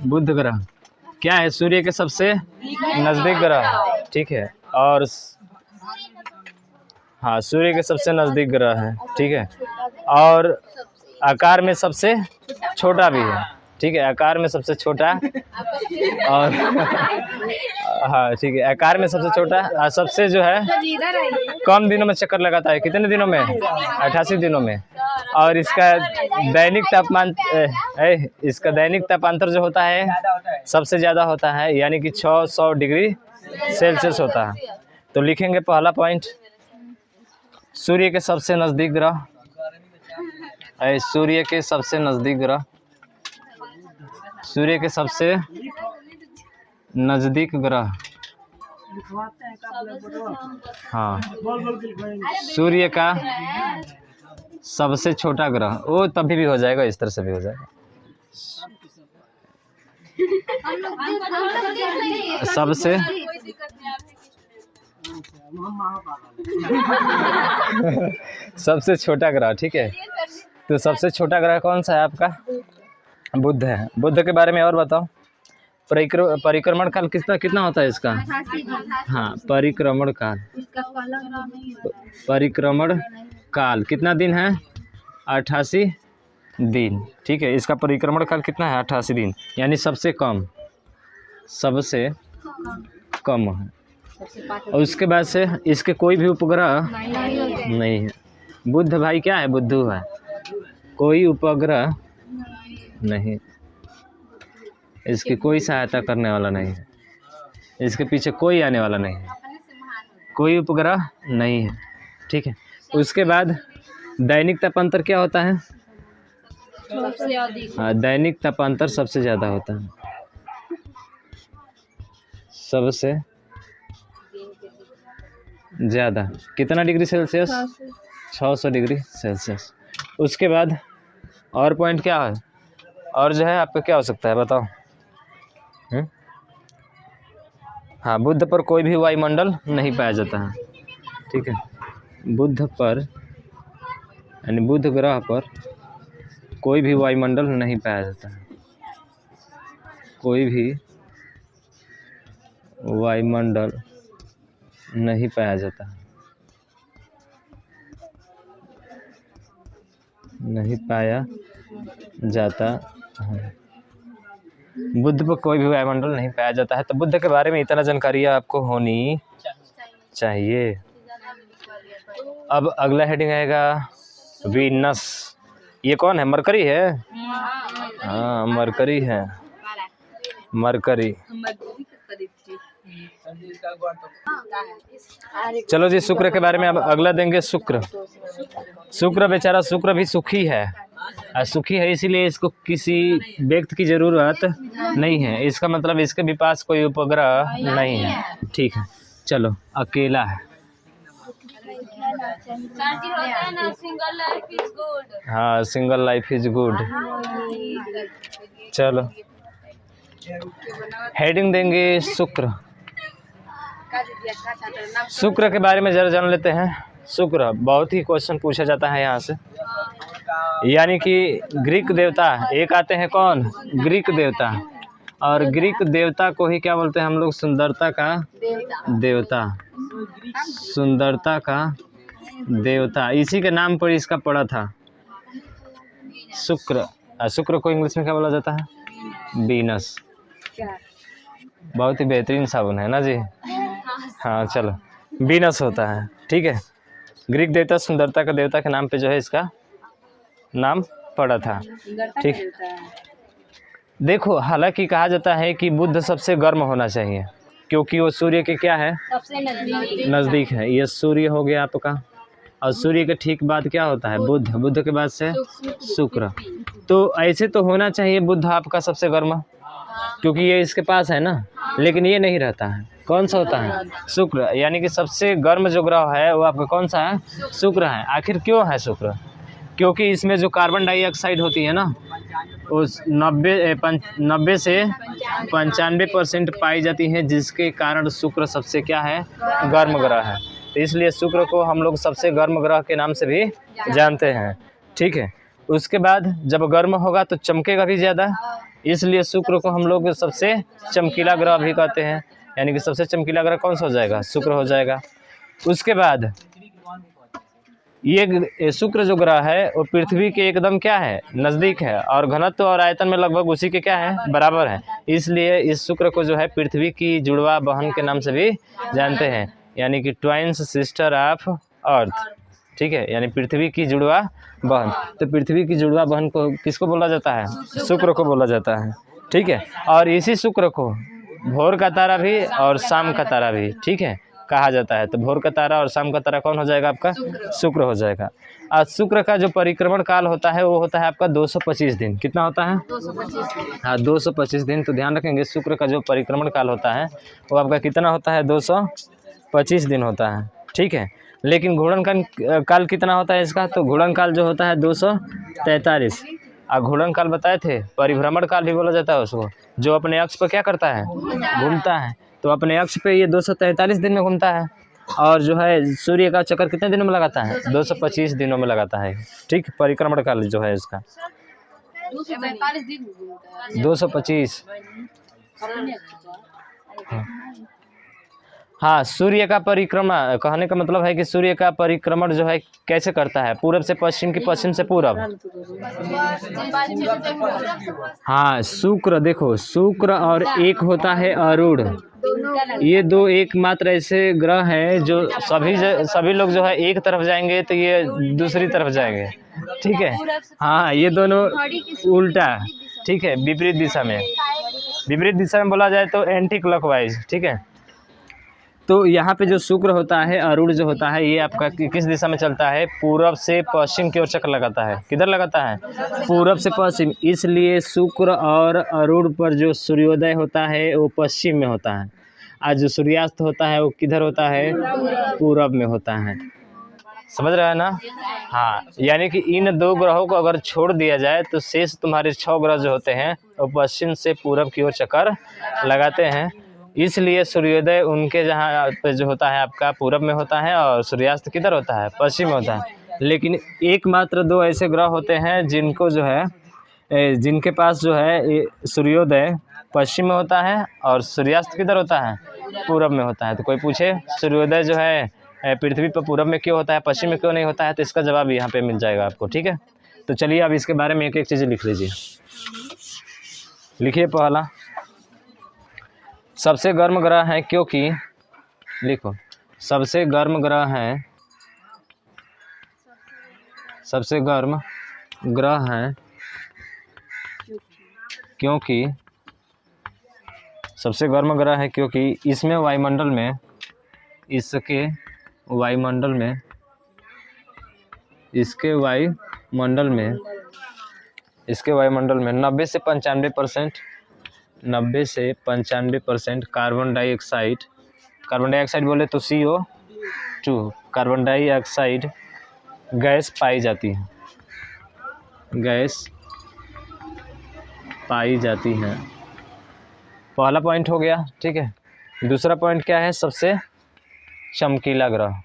बुध ग्रह क्या है? सूर्य के सबसे नज़दीक ग्रह है, ठीक है। और हाँ, सूर्य के सबसे नज़दीक ग्रह है, ठीक है। और आकार में सबसे छोटा भी है, ठीक है। आकार में सबसे छोटा और हाँ ठीक है, आकार में सबसे छोटा और सबसे जो है कम दिनों में चक्कर लगाता है। कितने दिनों में? 88 दिनों में। और इसका दैनिक तापमान इसका दैनिक तापांतर जो होता है सबसे ज़्यादा होता है, यानी कि 600 डिग्री सेल्सियस होता है। तो लिखेंगे पहला पॉइंट, सूर्य के सबसे नज़दीक ग्रह, सूर्य के सबसे नज़दीक ग्रह, सूर्य के सबसे नज़दीक ग्रह, हाँ सूर्य का सबसे छोटा ग्रह, वो तभी भी हो जाएगा, इस तरह से भी हो जाएगा। सबसे सबसे छोटा ग्रह, ठीक है। तो सबसे छोटा ग्रह कौन सा है आपका? बुध है। बुध के बारे में और बताओ। परिक्रमण काल कितना होता है इसका? हाँ, परिक्रमण काल, परिक्रमण काल कितना दिन है? 88 दिन, ठीक है। इसका परिक्रमण काल कितना है? 88 दिन, यानी सबसे कम, सबसे कम है। और उसके बाद से इसके कोई भी उपग्रह नहीं है। बुध भाई क्या है? बुद्धू है, कोई उपग्रह नहीं, इसकी कोई सहायता करने वाला नहीं है, इसके पीछे कोई आने वाला नहीं है, कोई उपग्रह नहीं है, ठीक है। उसके बाद दैनिक तापांतर क्या होता है? हाँ, दैनिक तापांतर सबसे ज़्यादा होता है, सबसे ज़्यादा। कितना डिग्री सेल्सियस? 600 degree Celsius. उसके बाद और पॉइंट क्या है? और जो है आपका क्या हो सकता है बताओ? हाँ, बुध पर कोई भी वायुमंडल नहीं पाया जाता है, ठीक है। बुध पर यानी बुध ग्रह पर कोई भी वायुमंडल नहीं पाया जाता है, कोई भी वायुमंडल नहीं पाया जाता है, नहीं पाया जाता है। बुध पर कोई भी वायुमंडल नहीं पाया जाता है। तो बुध के बारे में इतना जानकारी आपको होनी चाहिए। अब अगला हेडिंग आएगा वीनस। ये कौन है? मरकरी है, हाँ मरकरी है, मरकरी। चलो जी, शुक्र के बारे में अब अगला देंगे। शुक्र, शुक्र बेचारा, शुक्र भी सुखी है, सुखी है इसीलिए इसको किसी व्यक्ति की ज़रूरत नहीं है। इसका मतलब इसके भी पास कोई उपग्रह नहीं है, ठीक है। चलो, अकेला है, हाँ सिंगल लाइफ इज गुड। चलो हेडिंग देंगे शुक्र। शुक्र के बारे में जरा जान लेते हैं। शुक्र बहुत ही क्वेश्चन पूछा जाता है यहाँ से, यानी कि ग्रीक देवता एक आते हैं, कौन? ग्रीक देवता। और ग्रीक देवता को ही क्या बोलते हैं हम लोग? सुंदरता का देवता, सुंदरता का देवता। इसी के नाम पर इसका पड़ा था शुक्र। शुक्र को इंग्लिश में क्या बोला जाता है? वीनस। बहुत ही बेहतरीन साबुन है ना जी। हाँ चलो, वीनस होता है, ठीक है। ग्रीक देवता, सुंदरता का देवता के नाम पे जो है इसका नाम पड़ा था, ठीक। देखो, हालांकि कहा जाता है कि बुध सबसे गर्म होना चाहिए क्योंकि वो सूर्य के क्या है? सबसे नज़दीक है। ये सूर्य हो गया आपका, और सूर्य के ठीक बाद क्या होता है? बुध। बुध के बाद से शुक्र। तो ऐसे तो होना चाहिए बुध आपका सबसे गर्म, क्योंकि ये इसके पास है ना, लेकिन ये नहीं रहता है। कौन सा होता है? शुक्र। यानी कि सबसे गर्म जो ग्रह है वो आपका कौन सा है? शुक्र है। आखिर क्यों है शुक्र? क्योंकि इसमें जो कार्बन डाइऑक्साइड होती है ना, उस 90 से 95% पाई जाती है, जिसके कारण शुक्र सबसे क्या है? गर्म ग्रह है। तो इसलिए शुक्र को हम लोग सबसे गर्म ग्रह के नाम से भी जानते हैं, ठीक है। उसके बाद जब गर्म होगा तो चमकेगा भी ज़्यादा, इसलिए शुक्र को हम लोग सबसे चमकीला ग्रह भी कहते हैं। यानी कि सबसे चमकीला ग्रह कौन सा हो जाएगा? शुक्र हो जाएगा। उसके बाद ये शुक्र जो ग्रह है वो पृथ्वी के एकदम क्या है? नज़दीक है, और घनत्व और आयतन में लगभग उसी के क्या है? बराबर है। इसलिए इस शुक्र को जो है पृथ्वी की जुड़वा बहन के नाम से भी जानते हैं, यानी कि ट्वाइंस सिस्टर ऑफ अर्थ। ठीक है, यानी पृथ्वी की जुड़वा बहन। तो पृथ्वी की जुड़वा बहन को किसको बोला जाता है? शुक्र को बोला जाता है। ठीक है, और इसी शुक्र को भोर का तारा भी और शाम का तारा भी, ठीक है, कहा जाता है। तो भोर का तारा और शाम का तारा कौन हो जाएगा आपका? शुक्र हो जाएगा। और शुक्र का जो परिक्रमण काल होता है वो होता है आपका 225 दिन। कितना होता है? 225। हाँ, 225 दिन। तो ध्यान रखेंगे, शुक्र का जो परिक्रमण काल होता है वो आपका कितना होता है? 225 दिन होता है। ठीक है, लेकिन घूर्णन काल कितना होता है इसका? तो घूर्णन काल जो होता है 243। और घूर्णन काल बताए थे, परिभ्रमण काल भी बोला जाता है उसको, जो अपने अक्ष पर क्या करता है? घूमता है। तो अपने अक्ष पे ये 243 दिन में घूमता है। और जो है सूर्य का चक्कर कितने दिनों में लगाता है? 225 दिनों में लगाता है। ठीक, परिक्रमण काल जो है इसका 245 दिन घूमता है। 225। हाँ, सूर्य का परिक्रमा कहने का मतलब है कि सूर्य का परिक्रमण जो है कैसे करता है? पूरब से पश्चिम की पश्चिम से पूरब। हाँ, शुक्र देखो, शुक्र और एक होता है अरुण। ये दो एकमात्र ऐसे ग्रह हैं जो सभी लोग जो है एक तरफ जाएंगे तो ये दूसरी तरफ जाएंगे। ठीक है, हाँ, ये दोनों उल्टा, ठीक है, विपरीत दिशा में। विपरीत दिशा में बोला जाए तो एंटी क्लॉकवाइज। ठीक है, तो यहाँ पे जो शुक्र होता है, अरुण जो होता है, ये आपका किस दिशा में चलता है? पूरब से पश्चिम की ओर चक्कर लगाता है। किधर लगाता है? पूरब से पश्चिम। इसलिए शुक्र और अरुण पर जो सूर्योदय होता है वो पश्चिम में होता है, और जो सूर्यास्त होता है वो किधर होता है? पूरब में होता है। समझ रहे हैं ना? हाँ, यानी कि इन दो ग्रहों को अगर छोड़ दिया जाए तो शेष तुम्हारे 6 ग्रह जो होते हैं वो पश्चिम से पूरब की ओर चक्कर लगाते हैं। इसलिए सूर्योदय उनके जहाँ पे जो होता है आपका पूरब में होता है, और सूर्यास्त किधर होता है? पश्चिम में होता है। लेकिन एकमात्र 2 ऐसे ग्रह होते हैं जिनको जो है जिनके पास जो है सूर्योदय पश्चिम में होता है और सूर्यास्त किधर होता है? पूरब में होता है। तो कोई पूछे सूर्योदय जो है पृथ्वी पर पूरब में क्यों होता है, पश्चिम में क्यों नहीं होता है, तो इसका जवाब यहाँ पे मिल जाएगा आपको। ठीक है, तो चलिए अब इसके बारे में एक एक चीज़ लिख लीजिए। लिखिए, पहला, सबसे गर्म ग्रह है क्योंकि, लिखो, सबसे गर्म ग्रह है, सबसे गर्म ग्रह है क्योंकि, सबसे गर्म ग्रह है क्योंकि इसमें वायुमंडल में, इसके वायुमंडल में, इसके वायुमंडल में, इसके वायुमंडल में 90 से 95%, 90 से 95% कार्बन डाइऑक्साइड, कार्बन डाइऑक्साइड बोले तो CO2, कार्बन डाइऑक्साइड गैस पाई जाती है, गैस पाई जाती है। पहला पॉइंट हो गया। ठीक है, दूसरा पॉइंट क्या है? सबसे चमकीला ग्रह,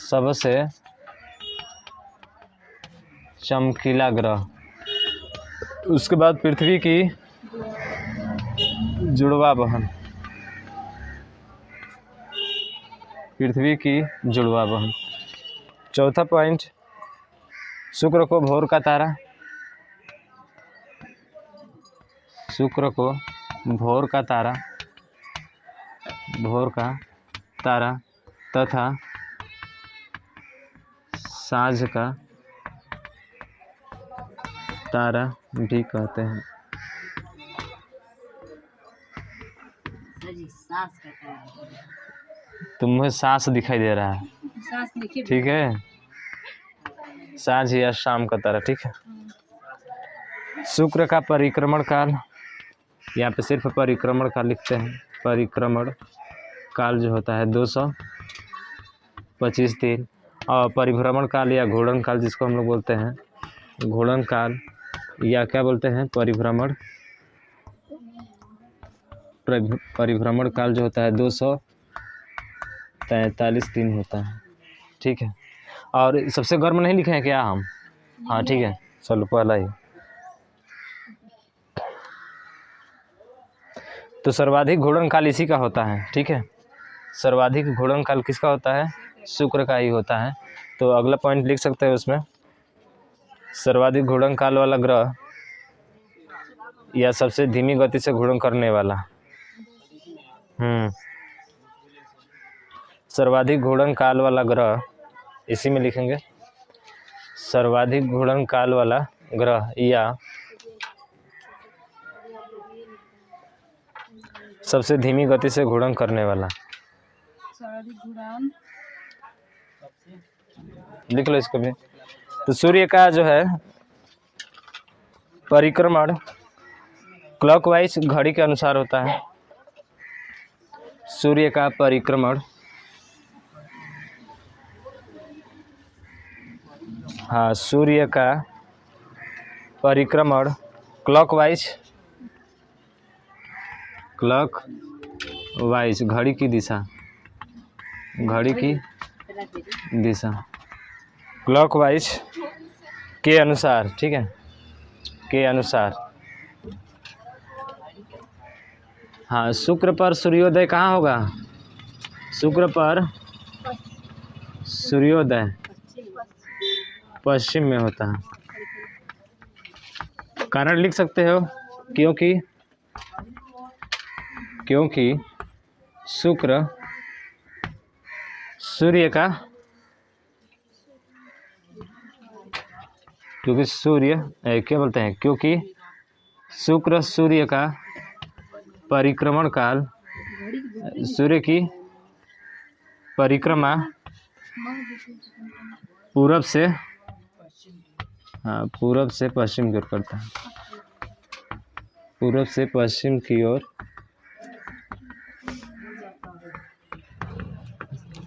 सबसे चमकीला ग्रह। उसके बाद पृथ्वी की जुड़वा बहन, पृथ्वी की जुड़वा बहन। चौथा पॉइंट, शुक्र को भोर का तारा, शुक्र को भोर का तारा, भोर का तारा तथा साँझ का तारा भी कहते हैं। तुम्हें सांस दिखाई दे रहा है, ठीक है, साँझ या शाम का तारा। ठीक है, शुक्र का परिक्रमण काल, यहाँ पे सिर्फ परिक्रमण काल लिखते हैं। परिक्रमण काल जो होता है 225 दिन, और परिभ्रमण काल या घूर्णन काल जिसको हम लोग बोलते हैं, घूर्णन काल या क्या बोलते हैं? परिभ्रमण काल जो होता है 243 दिन होता है। ठीक है, और सबसे गर्म नहीं लिखे हैं क्या हम? हाँ ठीक है, चलो पहला ही। तो सर्वाधिक घूर्णन काल इसी का होता है, ठीक है। सर्वाधिक घूर्णन काल किसका होता है? शुक्र का ही होता है। तो अगला पॉइंट लिख सकते हैं उसमें, सर्वाधिक घूर्णन काल वाला ग्रह या सबसे धीमी गति से घूर्णन करने वाला। सर्वाधिक घूर्णन काल वाला ग्रह, इसी में लिखेंगे, सर्वाधिक घूर्णन काल वाला ग्रह या सबसे धीमी गति से घूर्णन करने वाला। सर्वाधिक घूर्णन लिख लो इसको भी। तो सूर्य का जो है परिक्रमण क्लॉकवाइज घड़ी के अनुसार होता है। सूर्य का परिक्रमण, हाँ, सूर्य का परिक्रमण क्लॉकवाइज घड़ी की दिशा, घड़ी की दिशा क्लॉकवाइज के अनुसार, ठीक है, के अनुसार। हाँ, शुक्र पर सूर्योदय कहाँ होगा? शुक्र पर सूर्योदय पश्चिम में होता है। कारण लिख सकते हो, क्योंकि शुक्र सूर्य का, क्योंकि सूर्य क्या बोलते हैं, क्योंकि शुक्र सूर्य का परिक्रमण काल, सूर्य की परिक्रमा पूरब से, हाँ, पूरब से पश्चिम की ओर करता है, पूरब से पश्चिम की ओर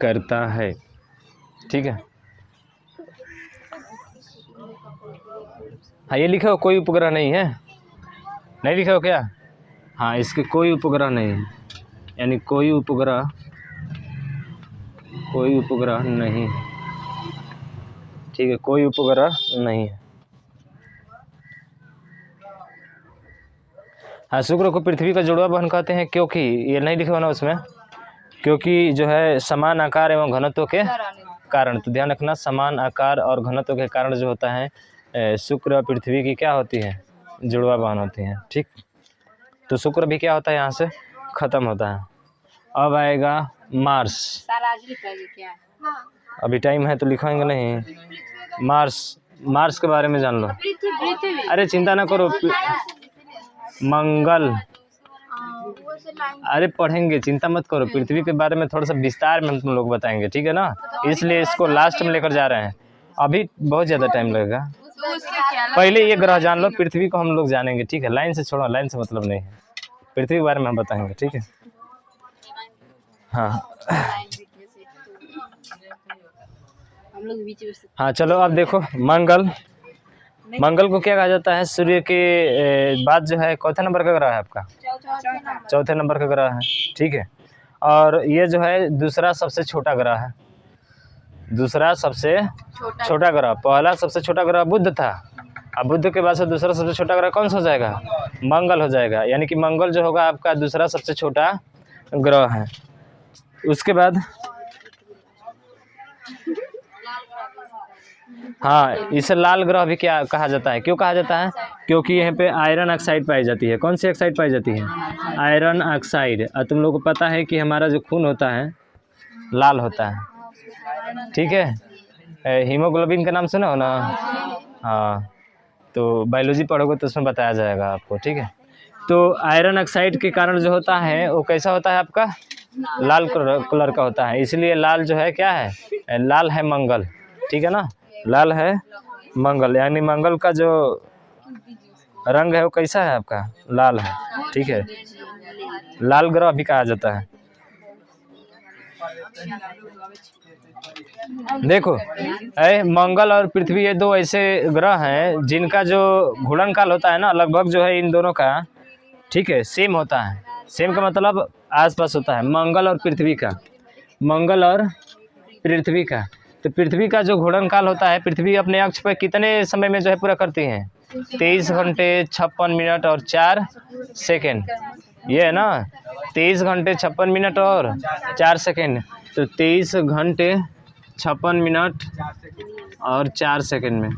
करता है, ठीक है। हाँ, ये लिखा हो कोई उपग्रह नहीं है, नहीं लिखा हो क्या? हाँ, इसके कोई उपग्रह नहीं है, यानी कोई उपग्रह नहीं है, ठीक है, कोई उपग्रह नहीं है। हाँ, शुक्र को पृथ्वी का जुड़वा बहन कहते हैं, क्योंकि ये नहीं लिखा होना उसमें, क्योंकि जो है समान आकार एवं घनत्व के कारण। तो ध्यान रखना, समान आकार और घनत्व के कारण जो होता है शुक्र और पृथ्वी की क्या होती है? जुड़वा बहन होती है, ठीक। तो शुक्र भी क्या होता है, यहाँ से खत्म होता है। अब आएगा मार्स। क्या? अभी टाइम है तो लिखाएंगे नहीं। मार्स के बारे में जान लो। अरे चिंता ना करो, मंगल, अरे पढ़ेंगे, चिंता मत करो। पृथ्वी के बारे में थोड़ा सा विस्तार में तुम लोग बताएंगे, ठीक है ना, इसलिए इसको लास्ट में लेकर जा रहे हैं। अभी बहुत ज़्यादा टाइम लगेगा, पहले ये ग्रह जान लो, पृथ्वी को हम लोग जानेंगे, ठीक है। लाइन से छोड़ो, लाइन से मतलब नहीं है, पृथ्वी के बारे में हम बताएंगे, ठीक है। हाँ हम लोग बीच में हाँ, चलो अब देखो, मंगल को क्या कहा जाता है? सूर्य के बाद जो है चौथे नंबर का ग्रह है आपका, चौथे नंबर का ग्रह है, ठीक है। और ये जो है दूसरा सबसे छोटा ग्रह है, दूसरा सबसे छोटा ग्रह। पहला सबसे छोटा ग्रह बुध था, अब बुध के बाद से दूसरा सबसे छोटा ग्रह कौन सा हो जाएगा? मंगल हो जाएगा, यानी कि मंगल जो होगा आपका दूसरा सबसे छोटा ग्रह है। उसके बाद हाँ, इसे लाल ग्रह भी क्या कहा जाता है? क्यों कहा जाता है? क्योंकि यहाँ पे आयरन ऑक्साइड पाई जाती है। कौन सी ऑक्साइड पाई जाती है? Iron oxide. और तुम लोगों को पता है कि हमारा जो खून होता है लाल होता है, ठीक है। हीमोग्लोबिन का नाम सुना हो ना? हाँ, तो बायोलॉजी पढ़ोगे तो उसमें बताया जाएगा आपको, ठीक है। तो आयरन ऑक्साइड के कारण जो होता है वो कैसा होता है आपका? लाल कलर का होता है, इसलिए लाल जो है क्या है? लाल है मंगल, ठीक है ना, लाल है मंगल, यानी मंगल का जो रंग है वो कैसा है आपका? लाल है, ठीक है। लाल ग्रह भी कहा जाता है। देखो, मंगल और पृथ्वी ये दो ऐसे ग्रह हैं जिनका जो घूर्णन काल होता है ना, लगभग जो है इन दोनों का, ठीक है, सेम होता है। सेम का मतलब आसपास होता है, मंगल और पृथ्वी का, मंगल और पृथ्वी का। तो पृथ्वी का जो घूर्णन काल होता है, पृथ्वी अपने अक्ष पर कितने समय में जो है पूरा करती है? 23 घंटे 56 मिनट और 4 सेकेंड। ये है ना, 23 घंटे 56 मिनट और 4 सेकेंड। तो 23 घंटे 56 मिनट और 4 सेकेंड में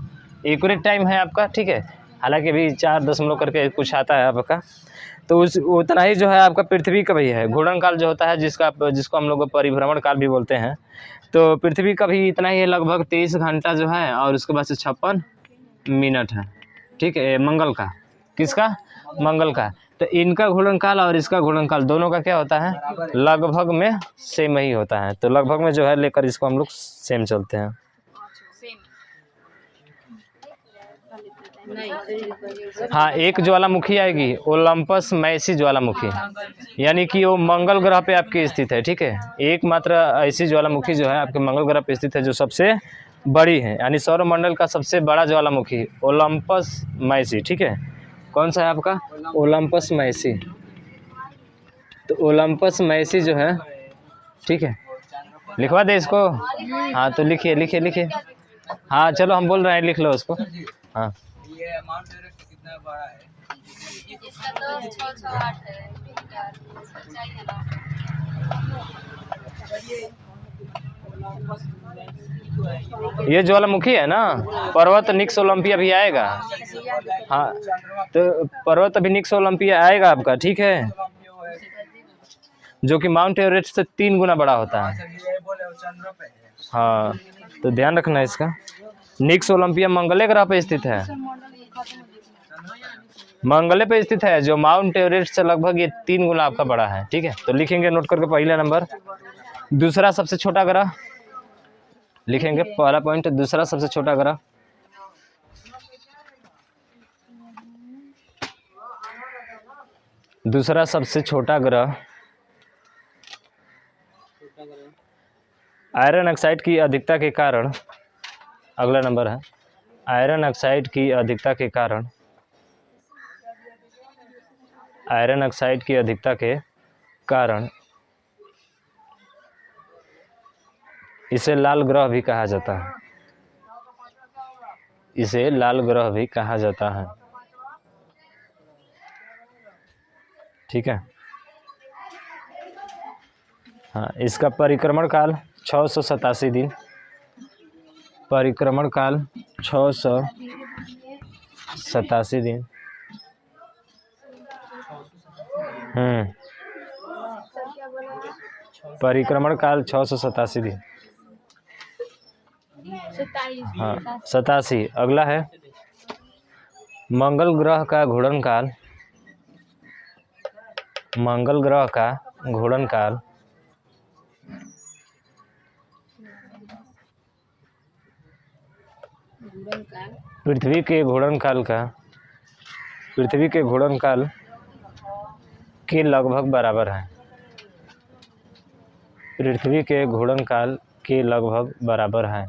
एक्यूरेट टाइम है आपका, ठीक है। हालांकि अभी 4 दशमलव करके कुछ आता है आपका, तो उस उतना ही जो है आपका पृथ्वी का भी है घूर्णन काल जो होता है, जिसको हम लोग परिभ्रमण काल भी बोलते हैं। तो पृथ्वी का भी इतना ही है, लगभग 23 घंटा जो है, और उसके बाद से 56 मिनट है, ठीक है। मंगल का, किसका? मंगल का। तो इनका घूर्णन काल और इसका घूर्णन काल दोनों का क्या होता है? लगभग में सेम ही होता है। तो लगभग में जो है लेकर इसको हम लोग सेम चलते हैं। हाँ, एक ज्वालामुखी आएगी ओलंपस मैसी ज्वालामुखी, यानी कि वो मंगल ग्रह पे आपकी स्थित है, ठीक है। एकमात्र ऐसी ज्वालामुखी जो है आपके मंगल ग्रह पे स्थित है, जो सबसे बड़ी है, यानी सौरमंडल का सबसे बड़ा ज्वालामुखी ओलंपस मैसी, ठीक है। कौन सा है आपका? ओलंपस मैसी। तो ओलंपस मैसी जो है, ठीक है, लिखवा दे इसको। हाँ, तो लिखिए लिखिए लिखिए। हाँ चलो, हम बोल रहे हैं, लिख लो उसको। हाँ, ये माउंट एवरेस्ट कितना बड़ा है? इसका तो 608 है। सच्चाई है ना? ये ज्वालामुखी है ना, पर्वत निक्स ओलंपिया भी आएगा। हाँ, तो पर्वत अभी निक्स ओलंपिया आएगा आपका, ठीक है, जो कि माउंट एवरेस्ट से 3 गुना बड़ा होता है। हाँ, तो ध्यान रखना इसका। निक्स ओलंपिया मंगले ग्रह पे स्थित है, मंगले पे स्थित है, जो माउंट एवरेस्ट से लगभग ये 3 गुना आपका बड़ा है, ठीक है। तो लिखेंगे नोट करके, पहला नंबर। दूसरा सबसे छोटा ग्रह लिखेंगे, पहला पॉइंट, दूसरा सबसे छोटा ग्रह। दूसरा सबसे छोटा ग्रह आयरन ऑक्साइड की अधिकता के कारण, अगला नंबर है, आयरन ऑक्साइड की अधिकता के कारण, आयरन ऑक्साइड की अधिकता के कारण इसे लाल ग्रह भी कहा जाता है, इसे लाल ग्रह भी कहा जाता है, ठीक है। हाँ, इसका परिक्रमण काल 687 दिन, परिक्रमण काल 687 दिन। परिक्रमण काल 687 दिन। हाँ, 87। अगला है मंगल ग्रह का घूर्णन काल, मंगल ग्रह का घूर्णन काल पृथ्वी के घूर्णन काल का, पृथ्वी के घूर्णन काल के लगभग बराबर है, पृथ्वी के घूर्णन काल के लगभग बराबर है।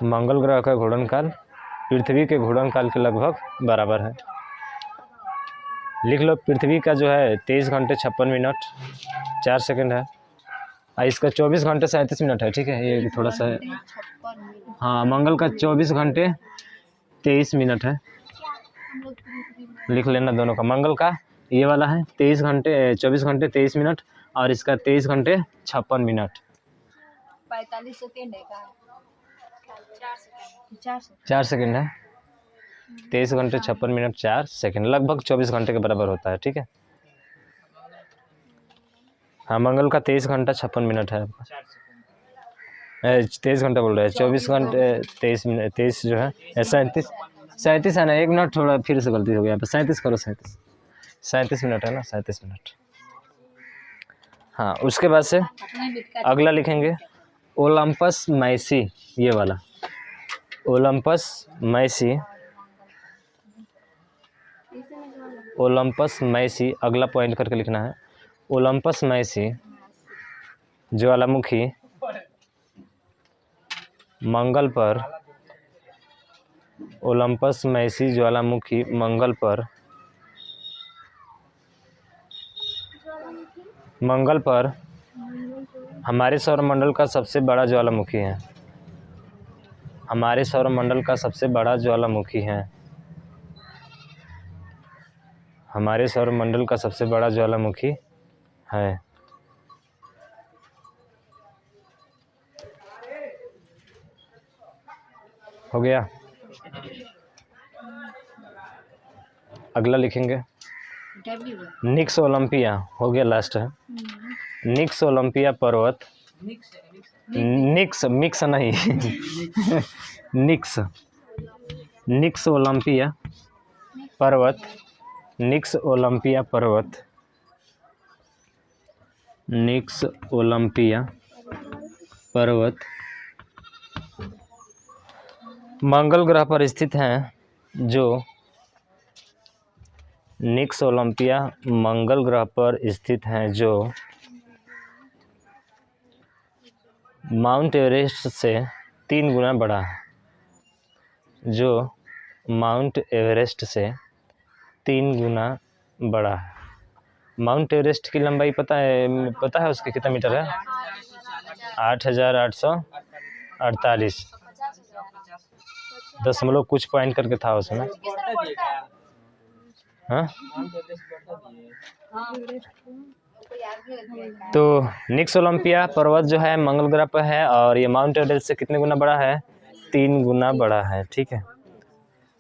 मंगल ग्रह का घूर्णन काल पृथ्वी के घूर्णन काल के लगभग बराबर है। लिख लो, पृथ्वी का जो है 23 घंटे 56 मिनट 4 सेकंड है, और इसका 24 घंटे 37 मिनट है, ठीक है। ये थोड़ा सा है। हाँ, मंगल का 24 घंटे 23 मिनट है, लिख लेना दोनों का। मंगल का ये वाला है 24 घंटे 23 मिनट, और इसका 23 घंटे 56 मिनट 45 सेकेंड है का? 4 सेकंड है। 23 घंटे 56 मिनट 4 सेकंड, लगभग 24 घंटे के बराबर होता है, ठीक है। हाँ, मंगल का 23 घंटा 56 मिनट है आपका, 23 घंटा बोल रहे हैं, 24 घंटे 23 मिनट, 23 जो है 37 है ना, 1 मिनट थोड़ा फिर से गलती हो गया, 37 करो, 37 मिनट है ना, 37 मिनट। हाँ, उसके बाद से अगला लिखेंगे ओलंपस मैसी, ये वाला ओलंपस मैसी, ओलंपस मैसी, अगला पॉइंट करके लिखना है। ओलंपस मैसी ज्वालामुखी मंगल पर, ओलंपस मैसी ज्वालामुखी मंगल पर, मंगल पर हमारे सौरमंडल का सबसे बड़ा ज्वालामुखी है। हमारे सौरमंडल का सबसे बड़ा ज्वालामुखी है। हमारे सौरमंडल का सबसे बड़ा ज्वालामुखी है। हो गया। अगला लिखेंगे निक्स ओलंपिया। हो गया, लास्ट है। निक्स ओलंपिया पर्वत। निक्स मिक्स नहीं निक्स निक्स ओलंपिया पर्वत। निक्स ओलंपिया पर्वत। निक्स ओलंपिया पर्वत मंगल ग्रह पर स्थित हैं। जो निक्स ओलंपिया मंगल ग्रह पर स्थित हैं, जो माउंट एवरेस्ट से 3 गुना बड़ा है। जो माउंट एवरेस्ट से 3 गुना बड़ा है। माउंट एवरेस्ट की लंबाई पता है उसकी कितना मीटर है? 8,848 दशमलव कुछ पॉइंट करके था उसमें। हाँ, तो निक्स ओलंपिया पर्वत जो है मंगल ग्रह पर है और ये माउंट एवरेस्ट से कितने गुना बड़ा है? 3 गुना बड़ा है। ठीक है।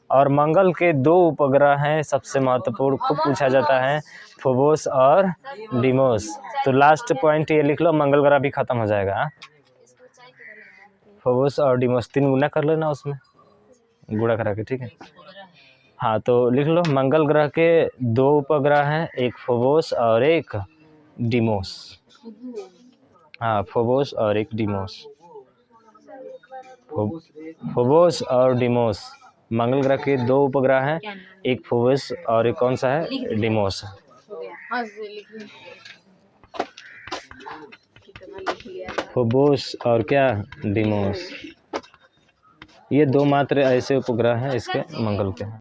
और मंगल के 2 उपग्रह हैं सबसे महत्वपूर्ण, खूब पूछा जाता है, फोबोस और डिमोस। तो लास्ट पॉइंट ये लिख लो, मंगल ग्रह भी खत्म हो जाएगा। फोबोस और डिमोस 3 गुना कर लेना उसमें गुणा करा के। ठीक है। हाँ, तो लिख लो मंगल ग्रह के 2 उपग्रह हैं, एक फोबोस और एक डिमोस। हाँ, फोबोस और एक डिमोस। फोबोस और डिमोस मंगल ग्रह के 2 उपग्रह हैं, एक फोबोस और एक कौन सा है? डिमोस। फोबोस और क्या? डिमोस। ये 2 मात्र ऐसे उपग्रह हैं इसके मंगल के।